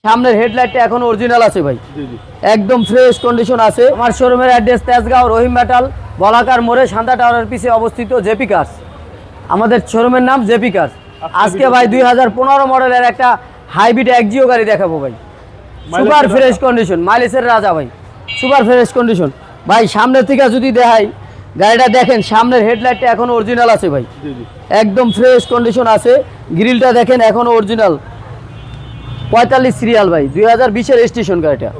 সামনের হেডলাইটটা এখন অরিজিনাল আছে ভাই, একদম ফ্রেশ কন্ডিশন আছে। আমার শোরুমের অ্যাড্রেস তেজগাঁও রহিম মেটাল বলাকার মোড়ে শান্তা টাওয়ারের পিছে অবস্থিত জেপি কার্স। আমাদের শোরুমের নাম জেপি কার্স। আজকে ভাই 2015 মডেলের একটা হাইব্রিড এক্সিও গাড়ি দেখাবো ভাই, সুপার ফ্রেশ কন্ডিশন, মাইলেজের রাজা ভাই, সুপার ফ্রেশ কন্ডিশন ভাই। সামনের থেকে যদি দেখাই গাড়িটা দেখেন, সামনের হেডলাইটটা এখন অরিজিনাল আছে ভাই, একদম ফ্রেশ কন্ডিশন আছে। গ্রিলটা দেখেন এখন অরিজিনাল, 45 সিরিয়াল ভাই, 2020-এর রেজিস্ট্রেশন গাড়িটা।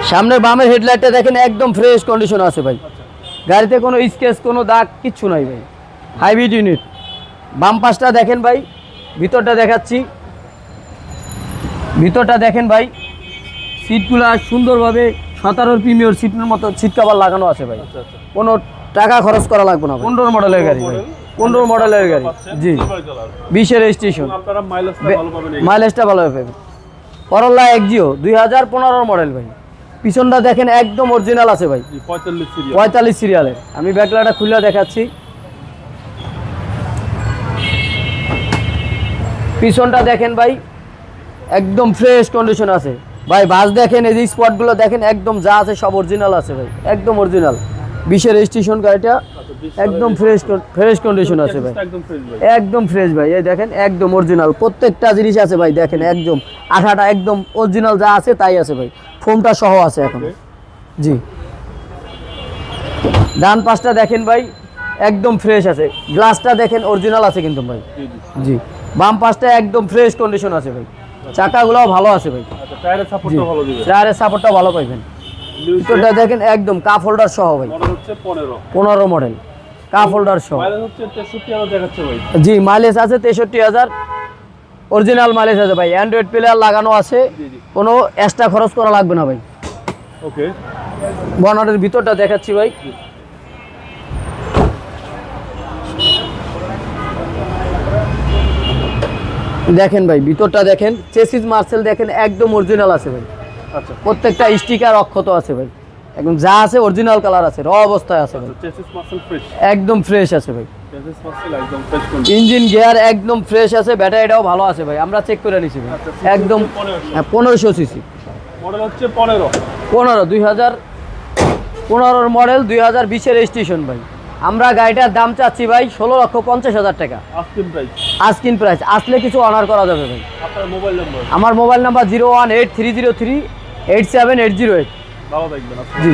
সামনের বামের হেডলাইটটা দেখেন একদম ফ্রেশ কন্ডিশন আছে ভাই, গাড়িতে কোনো স্কেচ কোনো দাগ কিচ্ছু নাই ভাই, হাইব্রিড ইউনিট। বাম পাশটা দেখেন ভাই, ভিতরটা দেখাচ্ছি, ভিতরটা দেখেন ভাই, সিটগুলো সুন্দরভাবে 17 প্রিমিয়ার সিটের মতো সিট কভার লাগানো আছে ভাই, কোনো টাকা খরচ করা লাগবে না। 15 মডেলের গাড়ি ভাই, 15 মডেলের গাড়ি, জি 20-এর রেজিস্ট্রেশন, মাইলেজটা ভালো হবে। করলা এক্সিও 2015 মডেল ভাই, পিছনটা দেখেন একদম অরিজিনাল আছে ভাই, 45 সিরিয়ালের। আমি ব্যাকলাইটটা খুলে দেখাচ্ছি, পিছনটা দেখেন ভাই একদম ফ্রেশ কন্ডিশন আছে ভাই। বাস দেখেন, এই যে স্পটগুলো দেখেন, একদম যা আছে সব অরিজিনাল আছে ভাই, একদম অরিজিনাল। 20-এর রেজিস্ট্রেশন গাড়িটা, একদম ফ্রেশ কন্ডিশন আছে ভাই, একদম ফ্রেশ ভাই। এই দেখেন একদম অরিজিনাল, প্রত্যেকটা জিনিস আছে ভাই, দেখেন একদম আঠাটা একদম অরিজিনাল যা আছে তাই আছে ভাই, ফোমটা সহ আছে এখন, জি। ডান পাশটা দেখেন ভাই একদম ফ্রেশ আছে, গ্লাসটা দেখেন অরিজিনাল আছে কিন্তু ভাই, জি। বাম পাশটা একদম ফ্রেশ কন্ডিশন আছে ভাই, চাকাগুলোও ভালো আছে ভাই, টায়ারের সাপোর্টটা ভালো পাইবেন। ভিতরটা দেখেন একদম কাপ হোল্ডার সহ ভাই, 15 মডেল কাপ হোল্ডার সহ, জি। মাইলেজ আছে 63,000, অরিজিনাল মাইলেজ আছে ভাই, অ্যান্ড্রয়েড প্লেয়ার লাগানো আছে, কোনো এক্সট্রা খরচ করা লাগবে না ভাই। ওকে, বনাটের ভিতরটা দেখাচ্ছি ভাই, দেখেন ভাই ভিতরটা দেখেন, চেসিস মার্সেল দেখেন একদম অরিজিনাল আছে ভাই, আচ্ছা। প্রত্যেকটা স্টিকার অক্ষত আছে ভাই, একদম যা আছে অরিজিনাল কালার আছে, র অবস্থায় আছে ভাই, চেসিস মার্সেল ফ্রেশ, একদম ফ্রেশ আছে ভাই, চেসিস মার্সেল একদম ফ্রেশ, ইঞ্জিন গিয়ার একদম ফ্রেশ আছে, ব্যাটারিটাও ভালো আছে ভাই, আমরা চেক করে নিছি ভাই, একদম 1500 সিসি মডেল হচ্ছে 15 2015 মডেল, 2020-এর রেজিস্ট্রেশন ভাই। আমরা গাড়িটার দাম চাচ্ছি ভাই 16,50,000 টাকা, আস্কিং প্রাইস। আসলে কিছু অনার করা যাবে ভাই। আমার মোবাইল নাম্বার 01830387808। জি।